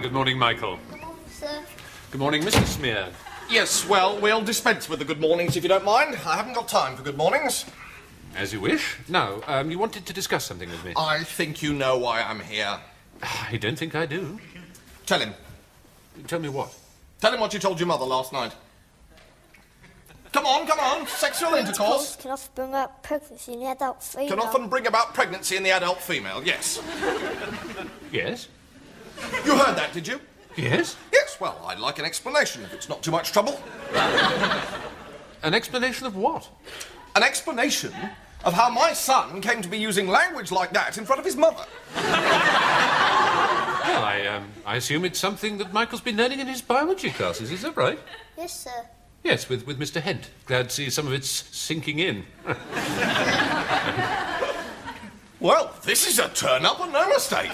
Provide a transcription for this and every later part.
Good morning, Michael. Good morning, sir. Good morning, Mr. Smear. Yes, well, we'll dispense with the good mornings if you don't mind. I haven't got time for good mornings. As you wish. Now, you wanted to discuss something with me. I think you know why I'm here. I don't think I do. Tell him. Tell me what? Tell him what you told your mother last night. Come on. Sexual intercourse Can often bring up pregnancy in the adult female. can often bring about pregnancy in the adult female, yes. Yes? You heard that, did you? Yes? Yes, well, I'd like an explanation if it's not too much trouble. An explanation of what? An explanation of how my son came to be using language like that in front of his mother. Well, I assume it's something that Michael's been learning in his biology classes, is that right? Yes, sir. Yes, with Mr. Hent. Glad to see some of it's sinking in. Well, this is a turn-up and no mistake.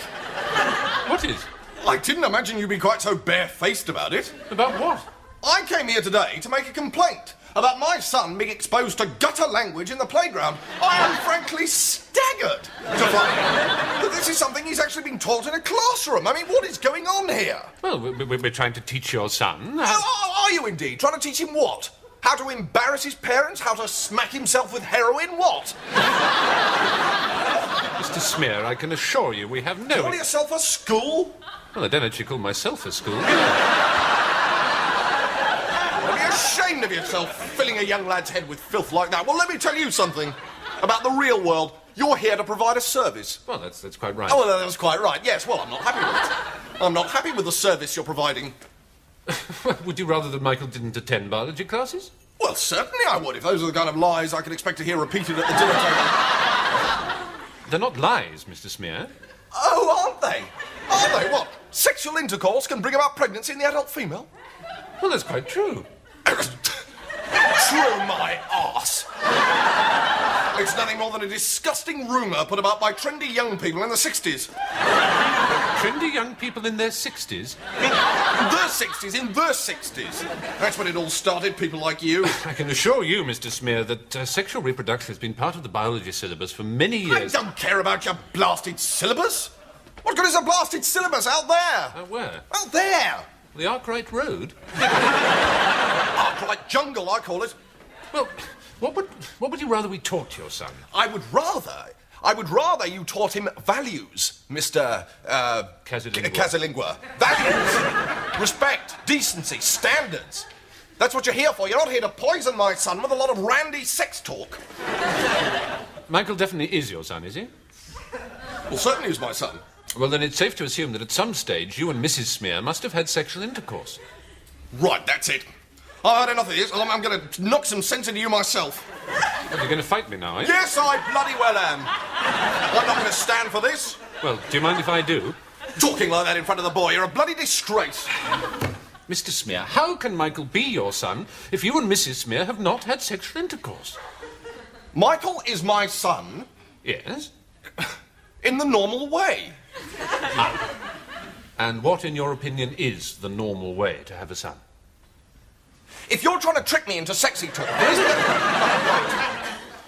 What is? I didn't imagine you'd be quite so barefaced about it. About what? I came here today to make a complaint about my son being exposed to gutter language in the playground. I am frankly staggered to find that this is something he's actually been taught in a classroom. I mean, what is going on here? Well, we're trying to teach your son. Are you indeed? Trying to teach him what? How to embarrass his parents? How to smack himself with heroin? What? Mr. Smear, I can assure you we have no... Call yourself a school? Well, I don't actually call myself a school. Well, be ashamed of yourself, filling a young lad's head with filth like that. Well, let me tell you something about the real world. You're here to provide a service. Well, that's quite right. Oh, well, that's quite right. Yes, well, I'm not happy with it. I'm not happy with the service you're providing. Would you rather that Michael didn't attend biology classes? Well, certainly I would, if those are the kind of lies I can expect to hear repeated at the dinner table. They're not lies, Mr. Smear. Oh, aren't they? Are they? What? Sexual intercourse can bring about pregnancy in the adult female? Well, that's quite true. True, my arse. It's nothing more than a disgusting rumour put about by trendy young people in the 60s. Trendy young people in their 60s? In the 60s. That's when it all started, people like you. I can assure you, Mr. Smear, that sexual reproduction has been part of the biology syllabus for many years. I don't care about your blasted syllabus. What good is a blasted syllabus out there? Where? Out there. The Arkwright Road? Arkwright Jungle, I call it. Well, what would you rather we taught your son? I would rather you taught him values, Mr. Casalingua. Values. Respect, decency, standards. That's what you're here for. You're not here to poison my son with a lot of randy sex talk. Michael definitely is your son, is he? Well, certainly he's my son. Well, then it's safe to assume that at some stage you and Mrs. Smear must have had sexual intercourse. Right, that's it. I've had enough of this. I'm going to knock some sense into you myself. Well, you're going to fight me now, eh? Yes, I bloody well am. I'm not going to stand for this. Well, do you mind if I do? Talking like that in front of the boy, you're a bloody disgrace. Mr. Smear, how can Michael be your son if you and Mrs. Smear have not had sexual intercourse? Michael is my son. Yes? In the normal way. And what, in your opinion, is the normal way to have a son? If you're trying to trick me into sexy talk,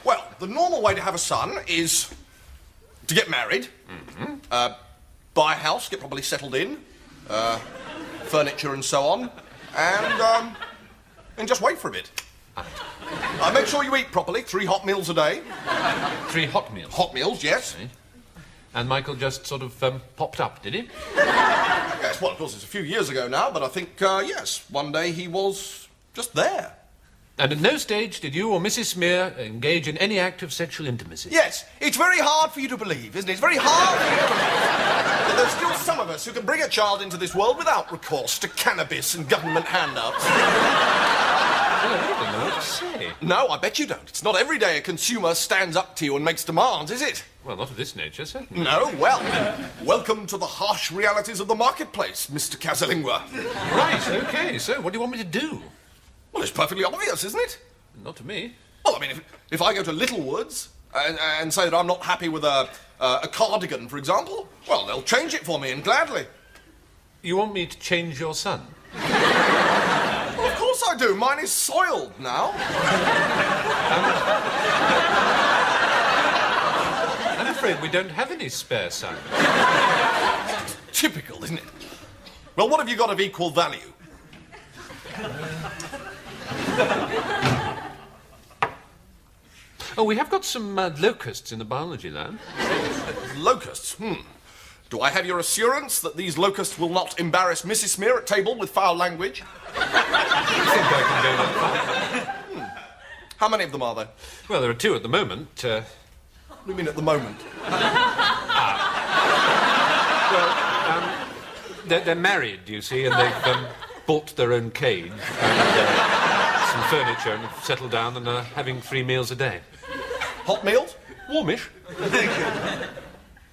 well, the normal way to have a son is to get married, buy a house, get properly settled in, furniture and so on, and just wait for a bit. Make sure you eat properly, 3 hot meals a day. 3 hot meals? Hot meals, yes. Right. And Michael just sort of popped up, did he? Yes, well, of course, it's a few years ago now, but I think, yes, one day he was just there. And at no stage did you or Mrs. Smear engage in any act of sexual intimacy? Yes, it's very hard for you to believe, isn't it? It's very hard for you to believe that there's still some of us who can bring a child into this world without recourse to cannabis and government handouts. I don't know what to say. No, I bet you don't. It's not every day a consumer stands up to you and makes demands, is it? Well, not of this nature, certainly. No, well, welcome to the harsh realities of the marketplace, Mr. Casalingua. Right, OK, so what do you want me to do? Well, it's perfectly obvious, isn't it? Not to me. Well, I mean, if I go to Littlewoods and say that I'm not happy with a cardigan, for example, well, they'll change it for me, and gladly. You want me to change your son? Well, of course I do. Mine is soiled now. I'm afraid we don't have any spare sons. Typical, isn't it? Well, what have you got of equal value? Oh, we have got some locusts in the biology lab. Locusts? Do I have your assurance that these locusts will not embarrass Mrs. Smear at table with foul language? I think I can go that far. How many of them are there? Well, there are 2 at the moment. What do you mean at the moment? They're married, you see, and they've bought their own cage and some furniture and have settled down and are having 3 meals a day. Hot meals? Warmish.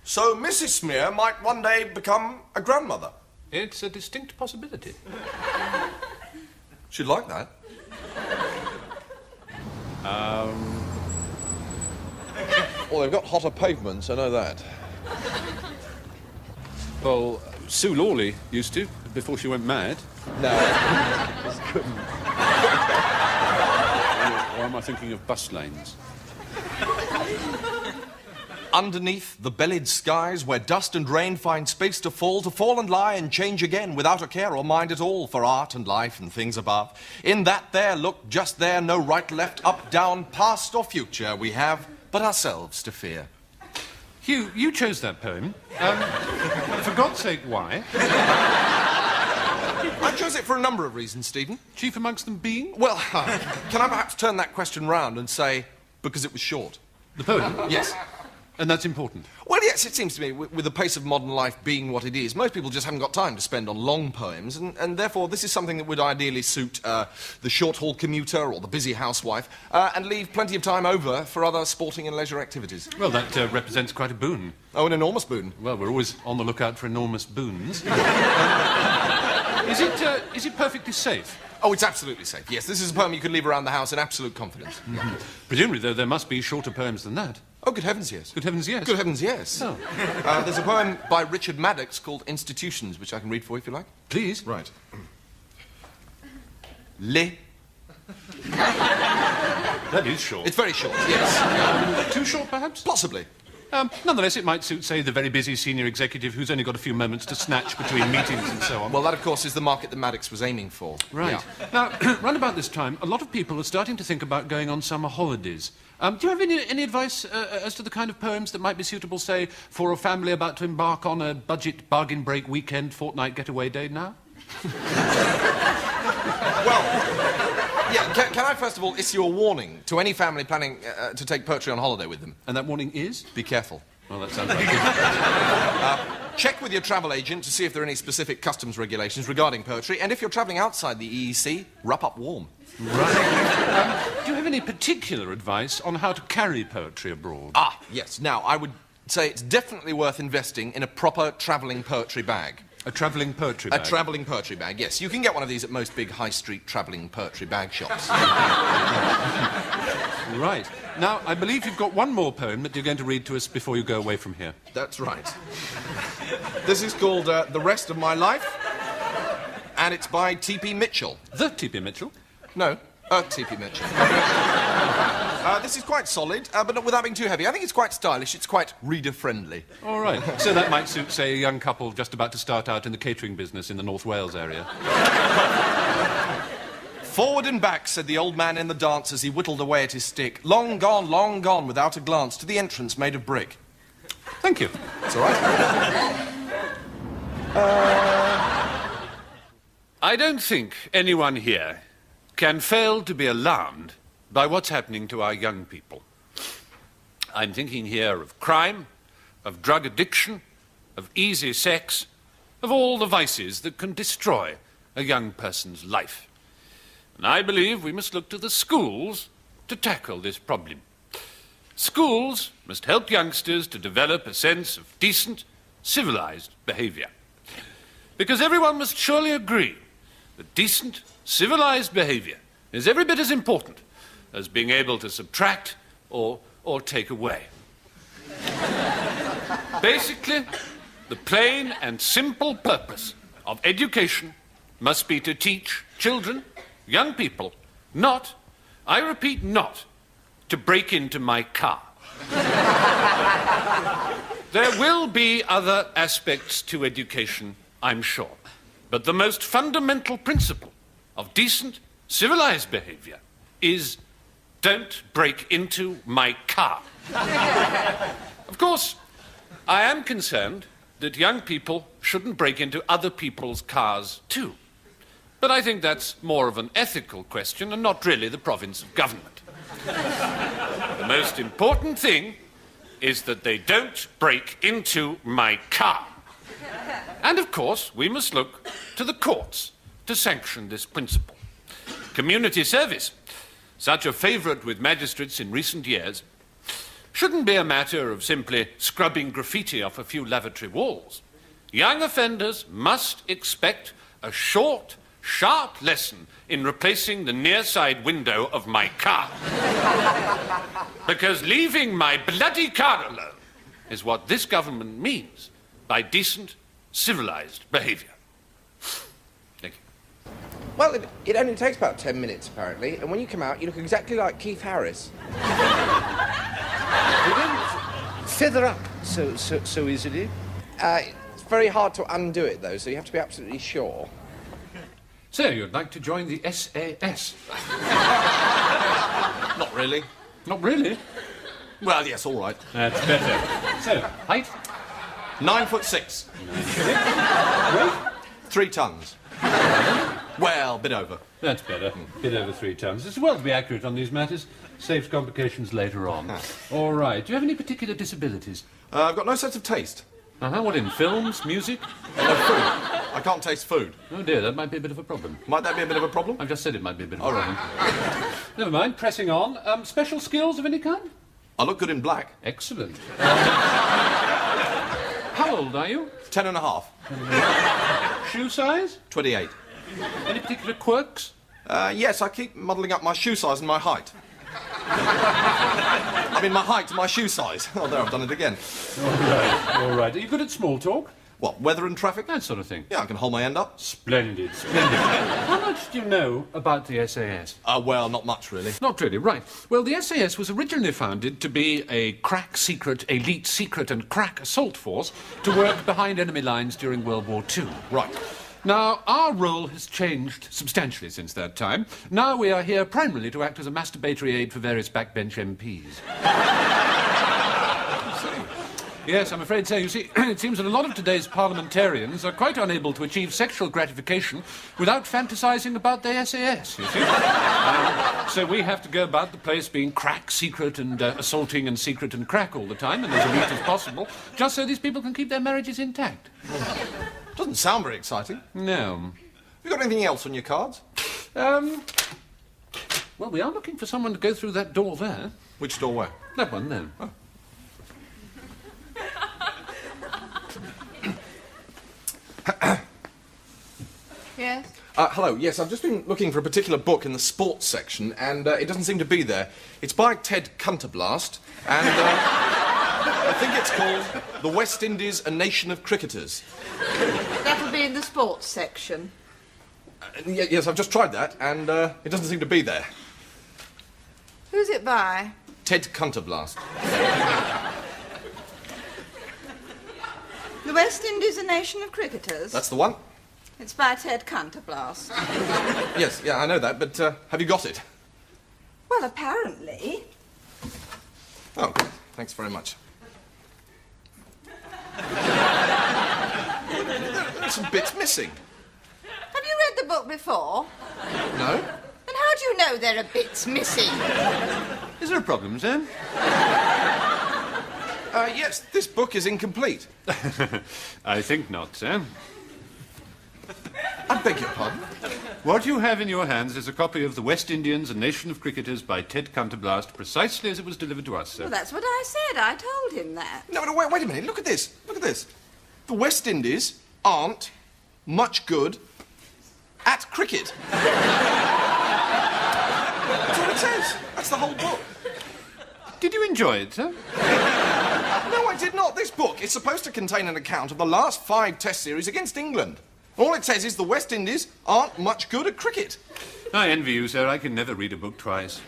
So Mrs. Smear might one day become a grandmother. It's a distinct possibility. She'd like that. Well, they've got hotter pavements, I know that. Well, Sue Laurie used to, before she went mad. No. Or am I thinking of bus lanes? Underneath the bellied skies, where dust and rain find space to fall and lie and change again, without a care or mind at all for art and life and things above. In that there, look, just there, no right, left, up, down, past or future, we have but ourselves to fear. Hugh, you chose that poem. For God's sake, why? I chose it for a number of reasons, Stephen. Chief amongst them being? Well, can I perhaps turn that question round and say, because it was short? The poem? Yes. And that's important. Well, yes, it seems to me, with the pace of modern life being what it is, most people just haven't got time to spend on long poems, and therefore this is something that would ideally suit the short-haul commuter or the busy housewife, and leave plenty of time over for other sporting and leisure activities. Well, that represents quite a boon. Oh, an enormous boon. Well, we're always on the lookout for enormous boons. Is it perfectly safe? Oh, it's absolutely safe, yes. This is a poem you could leave around the house in absolute confidence. Mm-hmm. Presumably, though, there must be shorter poems than that. Oh, good heavens, yes. Good heavens, yes. Good heavens, yes. Oh. There's a poem by Richard Maddox called Institutions, which I can read for you if you like. Please. Right. Le. That is short. It's very short, yes. Too short, perhaps? Possibly. Nonetheless, it might suit, say, the very busy senior executive who's only got a few moments to snatch between meetings and so on. Well, that, of course, is the market that Maddox was aiming for. Right. Yeah. Now, round about this time, a lot of people are starting to think about going on summer holidays. Do you have any advice as to the kind of poems that might be suitable, say, for a family about to embark on a budget bargain break weekend fortnight getaway day now? Well, yeah, can I first of all issue a warning to any family planning to take poetry on holiday with them? And that warning is? Be careful. Well, that sounds like it. Check with your travel agent to see if there are any specific customs regulations regarding poetry, and if you're travelling outside the EEC, wrap up warm. Right. Do you have any particular advice on how to carry poetry abroad? Ah, yes. Now, I would say it's definitely worth investing in a proper travelling poetry bag. A travelling poetry bag? A travelling poetry bag, yes. You can get one of these at most big high street travelling poetry bag shops. Right. Now, I believe you've got one more poem that you're going to read to us before you go away from here. That's right. This is called The Rest of My Life, and it's by T.P. Mitchell. The T.P. Mitchell? No, T.P. Mitchell. This is quite solid, but not without being too heavy. I think it's quite stylish. It's quite reader-friendly. All right. So that might suit, say, a young couple just about to start out in the catering business in the North Wales area. Forward and back, said the old man in the dance as he whittled away at his stick. Long gone, without a glance, to the entrance made of brick. Thank you. That's all right. I don't think anyone here can fail to be alarmed by what's happening to our young people. I'm thinking here of crime, of drug addiction, of easy sex, of all the vices that can destroy a young person's life. And I believe we must look to the schools to tackle this problem. Schools must help youngsters to develop a sense of decent, civilized behavior. Because everyone must surely agree that decent, civilized behavior is every bit as important as being able to subtract or take away. Basically, the plain and simple purpose of education must be to teach children, young people, not, I repeat, not, to break into my car. There will be other aspects to education, I'm sure, but the most fundamental principle of decent, civilized behavior is don't break into my car. Of course, I am concerned that young people shouldn't break into other people's cars too. But I think that's more of an ethical question and not really the province of government. The most important thing is that they don't break into my car. And of course, we must look to the courts to sanction this principle. Community service, such a favourite with magistrates in recent years, shouldn't be a matter of simply scrubbing graffiti off a few lavatory walls. Young offenders must expect a short, sharp lesson in replacing the near side window of my car. Because leaving my bloody car alone is what this government means by decent, civilized behaviour. Thank you. Well, it only takes about 10 minutes, apparently, and when you come out, you look exactly like Keith Harris. You don't feather up so easily. It's very hard to undo it, though, so you have to be absolutely sure. So, you'd like to join the SAS? Not really. Not really. Well, yes, all right. That's better. So, height? 9'6". Weight? 3 tons. Well, bit over. That's better. Bit over 3 tons. It's well to be accurate on these matters. Saves complications later on. All right. Do you have any particular disabilities? I've got no sense of taste. What in? Films? Music? No food. I can't taste food. Oh dear, that might be a bit of a problem. Might that be a bit of a problem? I've just said it might be a bit of All a right. problem. Never mind. Pressing on. Special skills of any kind? I look good in black. Excellent. How old are you? 10 and a half. Shoe size? 28. Any particular quirks? Yes, I keep muddling up my shoe size and my height. I mean, my height and my shoe size. Oh, there, I've done it again. All right. Are you good at small talk? What, weather and traffic? That sort of thing. Yeah, I can hold my end up. Splendid, splendid. How much do you know about the SAS? Well, not much, really. Not really, right. Well, the SAS was originally founded to be a crack secret, elite secret and crack assault force to work behind enemy lines during World War II. Right. Now, our role has changed substantially since that time. Now we are here primarily to act as a masturbatory aid for various backbench MPs. Yes, I'm afraid so. You see, it seems that a lot of today's parliamentarians are quite unable to achieve sexual gratification without fantasising about their SAS, you see. So we have to go about the place being crack, secret, and assaulting and secret and crack all the time, and as elite as possible, just so these people can keep their marriages intact. Doesn't sound very exciting. No. Have you got anything else on your cards? Well, we are looking for someone to go through that door there. Which door where? That one, there. Oh. Yes? Hello, yes, I've just been looking for a particular book in the sports section, and it doesn't seem to be there. It's by Ted Cunterblast, and I think it's called The West Indies, A Nation of Cricketers. That'll be in the sports section. Yes, I've just tried that, and it doesn't seem to be there. Who's it by? Ted Cunterblast. The West Indies, a nation of cricketers. That's the one. It's by Ted Cunterblast. Yes, yeah, I know that, but have you got it? Well, apparently. Oh, good. Thanks very much. There are some bits missing. Have you read the book before? No? Then how do you know there are bits missing? Is there a problem, Sam? Yes, this book is incomplete. I think not, Sam. I beg your pardon? What you have in your hands is a copy of The West Indians, A Nation of Cricketers by Ted Canterblast, precisely as it was delivered to us, sir. Well, that's what I said. I told him that. No, wait a minute. Look at this. Look at this. The West Indies aren't much good at cricket. That's what it says. That's the whole book. Did you enjoy it, sir? No, I did not. This book is supposed to contain an account of the last 5 Test series against England. All it says is the West Indies aren't much good at cricket. I envy you, sir. I can never read a book twice.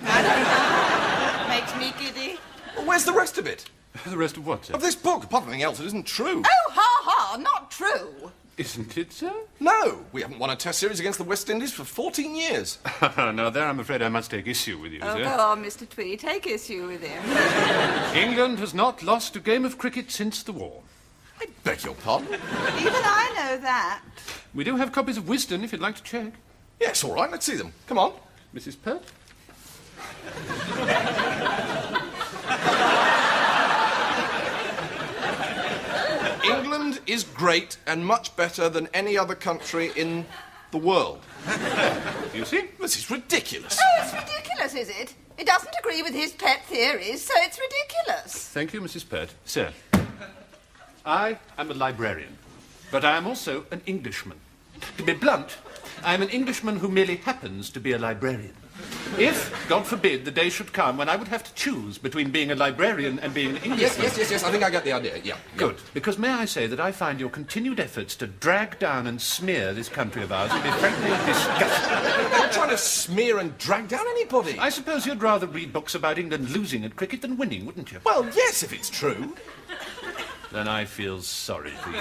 Makes me giddy. Well, where's the rest of it? The rest of what, sir? Of this book? Apart from anything else, it isn't true. Oh, ha, ha, not true. Isn't it, sir? No, we haven't won a Test series against the West Indies for 14 years. Now, there I'm afraid I must take issue with you, Oh, sir. go on, Mr. Tweed. Take issue with him. England has not lost a game of cricket since the war. I beg your pardon? Even I know that. We do have copies of Wisden, if you'd like to check. Yes, all right, let's see them. Come on. Mrs. Pert? England is great and much better than any other country in the world. You see? This is ridiculous. Oh, it's ridiculous, is it? It doesn't agree with his pet theories, so it's ridiculous. Thank you, Mrs. Pert. Sir, I am a librarian, but I am also an Englishman. To be blunt, I am an Englishman who merely happens to be a librarian. If, God forbid, the day should come when I would have to choose between being a librarian and being an Englishman... Yes, I think I get the idea, yeah. Good, because may I say that I find your continued efforts to drag down and smear this country of ours to be frankly disgusting. I'm not trying to smear and drag down anybody. I suppose you'd rather read books about England losing at cricket than winning, wouldn't you? Well, yes, if it's true. Then I feel sorry for you.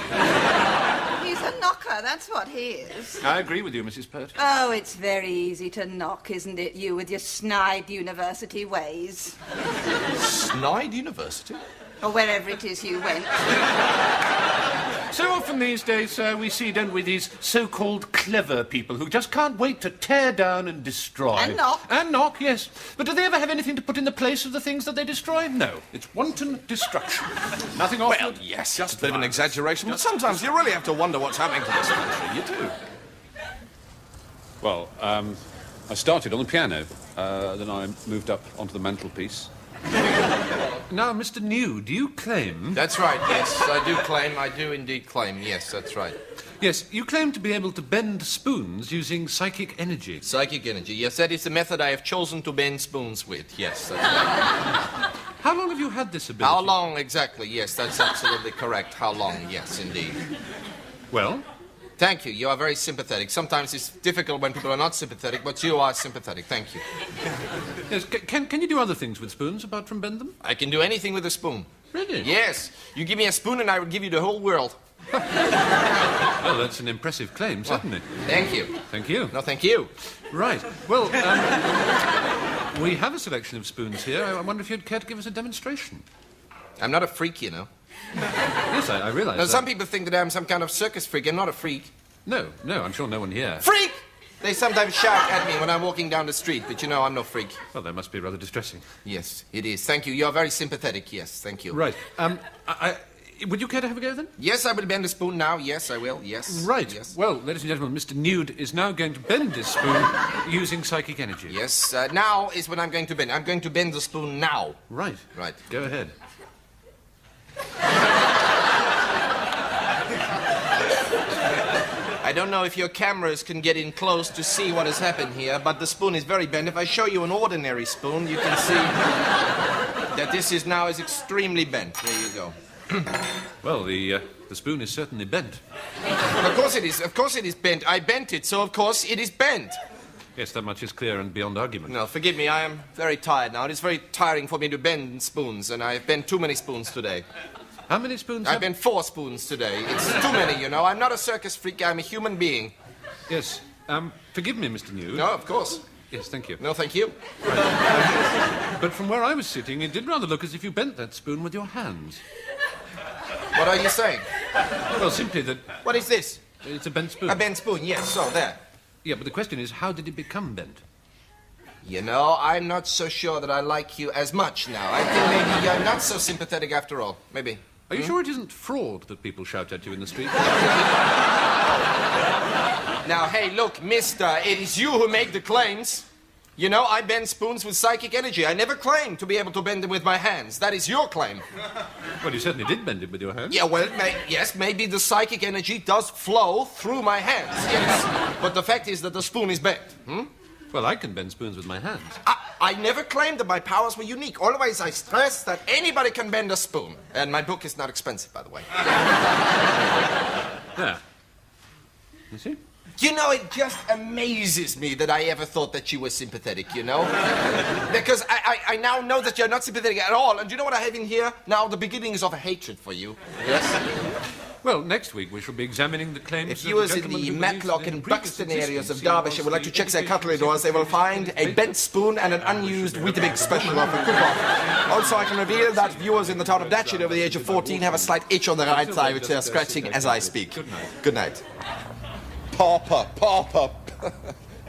He's a knocker, that's what he is. I agree with you, Mrs. Pert. Oh, it's very easy to knock, isn't it, you with your snide university ways? Snide University? Or wherever it is you went. So often these days, sir, we see, don't we, these so-called clever people who just can't wait to tear down and destroy. And knock. And knock, yes. But do they ever have anything to put in the place of the things that they destroy? No. It's wanton destruction. Nothing off. Well, yes, just a bit of an exaggeration, but sometimes you really have to wonder what's happening to this country. You do. Well, I started on the piano, then I moved up onto the mantelpiece. Now, Mr. New, do you claim... That's right, yes, I do indeed claim, yes, that's right. Yes, you claim to be able to bend spoons using psychic energy. Psychic energy, yes, that is the method I have chosen to bend spoons with, yes, that's right. How long have you had this ability? How long exactly? Yes, that's absolutely correct. How long? Yes, indeed. Well? Thank you. You are very sympathetic. Sometimes it's difficult when people are not sympathetic, but you are sympathetic. Thank you. Yes, can you do other things with spoons apart from bend them? I can do anything with a spoon. Really? Yes. You give me a spoon and I will give you the whole world. Well, that's an impressive claim, certainly. Thank you. Thank you. No, thank you. Right. Well, we have a selection of spoons here. I wonder if you'd care to give us a demonstration. I'm not a freak, you know. Yes, I realise Now, that. some people think that I'm some kind of circus freak. I'm not a freak. No, I'm sure no one here. Freak! They sometimes shout at me when I'm walking down the street, but you know, I'm no freak. Well, that must be rather distressing. Yes, it is. Thank you. You are very sympathetic. Yes, thank you. Right. Would you care to have a go then? Yes, I will bend a spoon now. Yes, I will. Yes. Right. Yes. Well, ladies and gentlemen, Mr. Nude is now going to bend this spoon using psychic energy. Yes, now is when I'm going to bend. I'm going to bend the spoon now. Right. Right. Go ahead. I don't know if your cameras can get in close to see what has happened here, but the spoon is very bent. If I show you an ordinary spoon, you can see that this is now extremely bent. There you go. Well, the spoon is certainly bent. Of course it is. Of course it is bent. I bent it, so of course it is bent. Yes, that much is clear and beyond argument. No, forgive me. I am very tired now. It is very tiring for me to bend spoons, and I have bent too many spoons today. How many spoons I've bent 4 spoons today. It's too many, you know. I'm not a circus freak. I'm a human being. Yes. Forgive me, Mr. Nude. No, of course. Yes, thank you. No, thank you. But from where I was sitting, it did rather look as if you bent that spoon with your hands. What are you saying? Well, simply that What is this? it's a bent spoon. A bent spoon, yes, so there. Yeah, but the question is, how did it become bent? You know, I'm not so sure that I like you as much now. I think maybe you're not so sympathetic after all. Maybe. Are you sure it isn't fraud that people shout at you in the street? Now, hey, look, mister, it is you who make the claims. You know, I bend spoons with psychic energy. I never claimed to be able to bend them with my hands. That is your claim. Well, you certainly did bend it with your hands. Yeah, well, yes, maybe the psychic energy does flow through my hands, yes. But the fact is that the spoon is bent. Well, I can bend spoons with my hands. I never claimed that my powers were unique. Always I stress that anybody can bend a spoon. And my book is not expensive, by the way. There. You see? You know, it just amazes me that I ever thought that you were sympathetic, you know? Because I now know that you're not sympathetic at all. And do you know what I have in here? Now, the beginnings of a hatred for you. Yes? Well, next week we shall be examining the claims If of viewers the in gentleman the who believes Matlock that in and previous Buxton areas of existence Derbyshire he would like was to check their the cutlery doors, they will find a bent spoon and an unused Weetabix special offer cook-off. Also, I can reveal that viewers in the town of Datchet over the age of 14 have a slight itch on the right side, which they are scratching as I speak. Good night. Papa.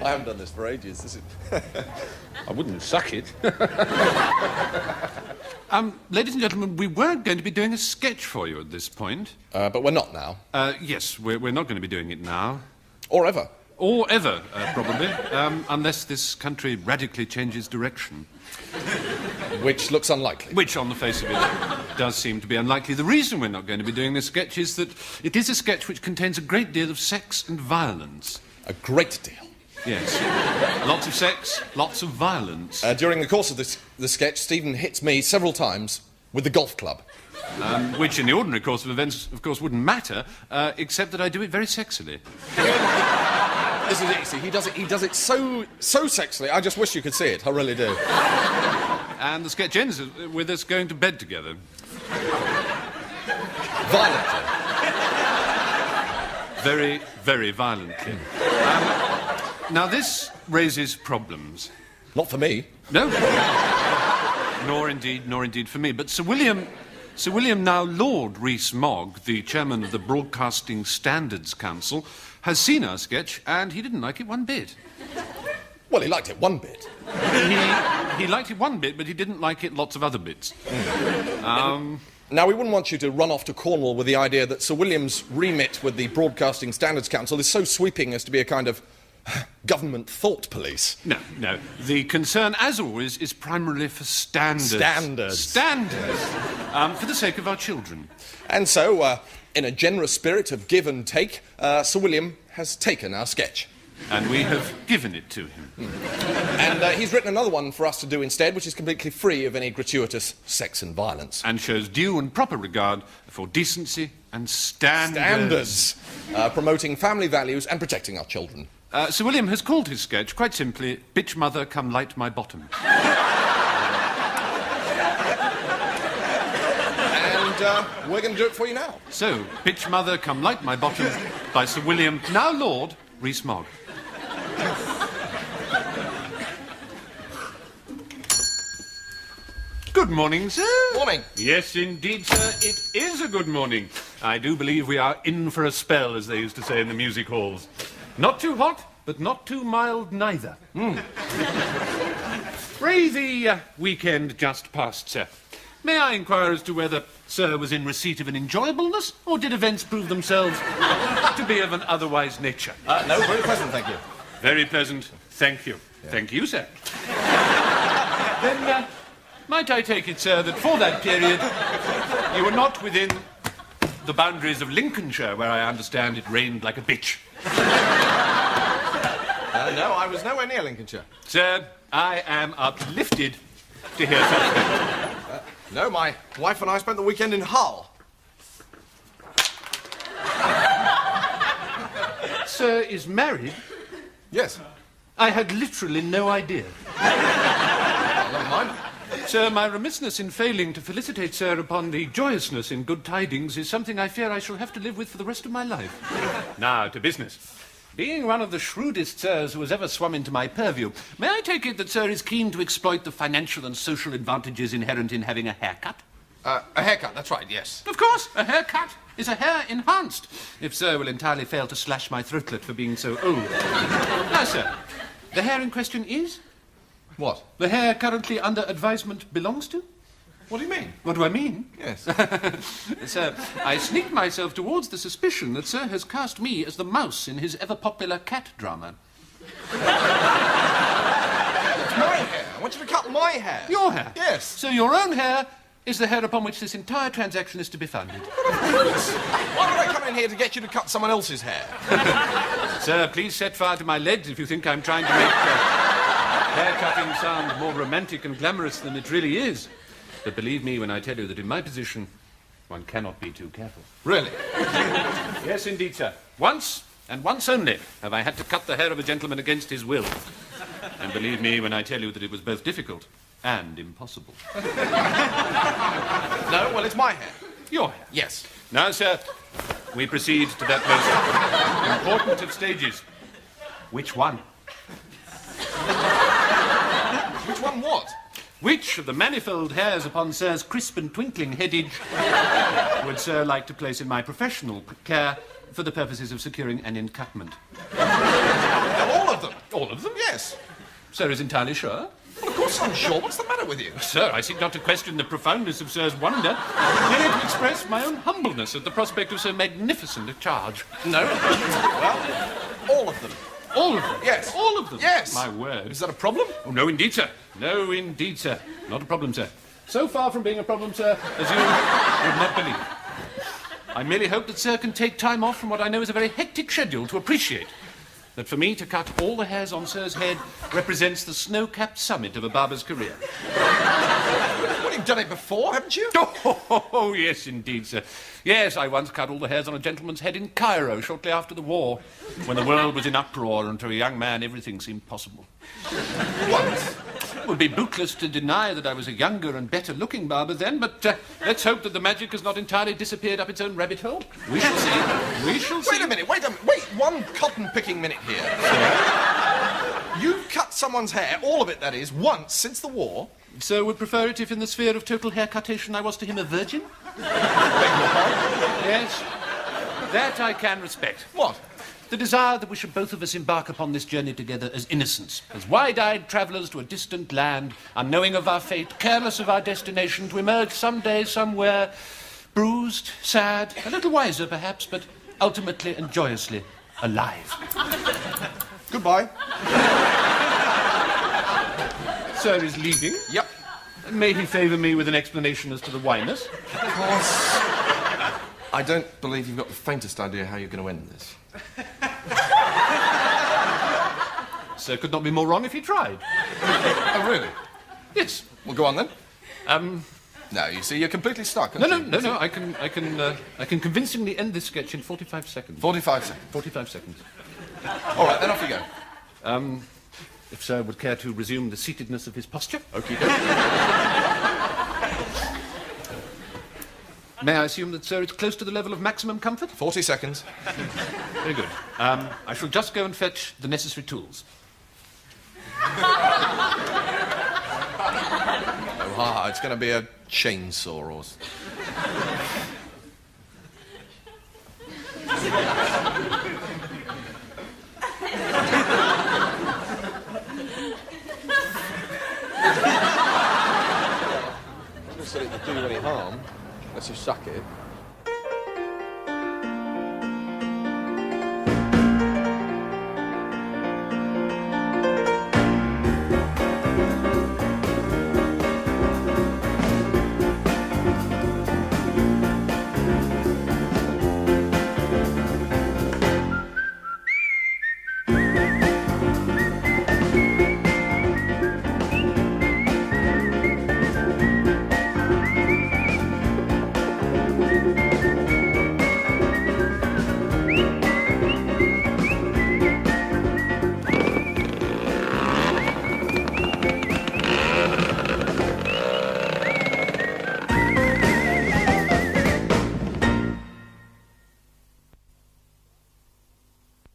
I haven't done this for ages. This is... I wouldn't suck it. Ladies and gentlemen, we weren't going to be doing a sketch for you at this point. but we're not now. Yes, we're not going to be doing it now. Or ever. Or ever, probably, unless this country radically changes direction. Which looks unlikely. Which, on the face of it, does seem to be unlikely. The reason we're not going to be doing this sketch is that it is a sketch which contains a great deal of sex and violence. A great deal. Yes. Lots of sex, lots of violence. During the course of the sketch, Stephen hits me several times with the golf club. Which, in the ordinary course of events, of course, wouldn't matter, except that I do it very sexily. This is it, see, he does it so sexily, I just wish you could see it, I really do. And the sketch ends with us going to bed together. Violently. Very, very violently. Now, this raises problems. Not for me. No. Nor indeed for me. But Sir William, now Lord Rees-Mogg, the chairman of the Broadcasting Standards Council, has seen our sketch, and he didn't like it one bit. Well, he liked it one bit. He liked it one bit, but he didn't like it lots of other bits. Now, we wouldn't want you to run off to Cornwall with the idea that Sir William's remit with the Broadcasting Standards Council is so sweeping as to be a kind of government thought police. No. The concern, as always, is primarily for standards. Standards. For the sake of our children. And so, in a generous spirit of give and take, Sir William has taken our sketch. And we have given it to him. And he's written another one for us to do instead, which is completely free of any gratuitous sex and violence. And shows due and proper regard for decency and standards. Promoting family values and protecting our children. Sir William has called his sketch, quite simply, Bitch Mother, Come Light My Bottom. And we're going to do it for you now. So, Bitch Mother, Come Light My Bottom by Sir William, now Lord Rees-Mogg. Good morning, sir. Morning. Yes, indeed, sir. It is a good morning. I do believe we are in for a spell, as they used to say in the music halls. Not too hot, but not too mild neither. Pray the weekend just passed, sir. May I inquire as to whether Sir was in receipt of an enjoyableness, or did events prove themselves to be of an otherwise nature? No, very pleasant, thank you. Very pleasant, thank you. Yeah. Thank you, sir. Then, might I take it, sir, that for that period you were not within the boundaries of Lincolnshire, where I understand it rained like a bitch? No, I was nowhere near Lincolnshire. Sir, I am uplifted to hear such things. No, my wife and I spent the weekend in Hull. Sir is married? Yes. I had literally no idea. Never mind. Sir, my remissness in failing to felicitate Sir upon the joyousness in good tidings is something I fear I shall have to live with for the rest of my life. Now, to business. Being one of the shrewdest sirs who has ever swum into my purview, may I take it that Sir is keen to exploit the financial and social advantages inherent in having a haircut? A haircut, that's right, yes. Of course, a haircut is a hair enhanced, if Sir will entirely fail to slash my throatlet for being so old. Now, sir, the hair in question is? What? The hair currently under advisement belongs to? What do you mean? What do I mean? Yes. Sir, I sneaked myself towards the suspicion that Sir has cast me as the mouse in his ever-popular cat drama. It's my hair. I want you to cut my hair. Your hair? Yes. So your own hair is the hair upon which this entire transaction is to be founded. Why would I come in here to get you to cut someone else's hair? Sir, please set fire to my legs if you think I'm trying to make hair-cutting sound more romantic and glamorous than it really is. But believe me when I tell you that in my position, one cannot be too careful. Really? Yes, indeed, sir. Once, and once only, have I had to cut the hair of a gentleman against his will. And believe me when I tell you that it was both difficult and impossible. No, well, it's my hair. Your hair? Yes. Now, sir, we proceed to that most important of stages. Which one? Which one what? Which of the manifold hairs upon Sir's crisp and twinkling headage would Sir like to place in my professional care for the purposes of securing an encampment? All of them. All of them? Yes. Sir is entirely sure? Well, of course I'm sure. What's the matter with you? Sir, I seek not to question the profoundness of Sir's wonder, merely to express my own humbleness at the prospect of so magnificent a charge. No. Well, all of them. All of them? Yes. All of them? Yes. My word. Is that a problem? Oh, no, indeed, sir. No, indeed, sir. Not a problem, sir. So far from being a problem, sir, as you would not believe. I merely hope that Sir can take time off from what I know is a very hectic schedule to appreciate that for me to cut all the hairs on Sir's head represents the snow-capped summit of a barber's career. Well, you've done it before, haven't you? Oh, yes, indeed, sir. Yes, I once cut all the hairs on a gentleman's head in Cairo shortly after the war, when the world was in uproar and to a young man everything seemed possible. What? It would be bootless to deny that I was a younger and better-looking barber then, but let's hope that the magic has not entirely disappeared up its own rabbit hole. We shall see. We shall see. Wait a minute. Wait, one cotton-picking minute here. You've cut someone's hair, all of it, that is, once since the war. Sir would prefer it if in the sphere of total haircutation I was to him a virgin? Yes, that I can respect. What? The desire that we should both of us embark upon this journey together as innocents, as wide-eyed travellers to a distant land, unknowing of our fate, careless of our destination, to emerge someday, somewhere, bruised, sad, a little wiser perhaps, but ultimately and joyously alive. Goodbye. Sir is leaving. Yep. May he favour me with an explanation as to the whiness? Of course. I don't believe you've got the faintest idea how you're going to end this. Sir could not be more wrong if he tried. Oh, really? Yes. Well, go on then. No, you see, you're completely stuck. No. I can convincingly end this sketch in 45 seconds. 45 seconds. 45 seconds. All right, then off you go. If Sir would care to resume the seatedness of his posture. Okay. May I assume that, Sir, it's close to the level of maximum comfort? 40 seconds. Very good. I shall just go and fetch the necessary tools. Oh, it's going to be a chainsaw or...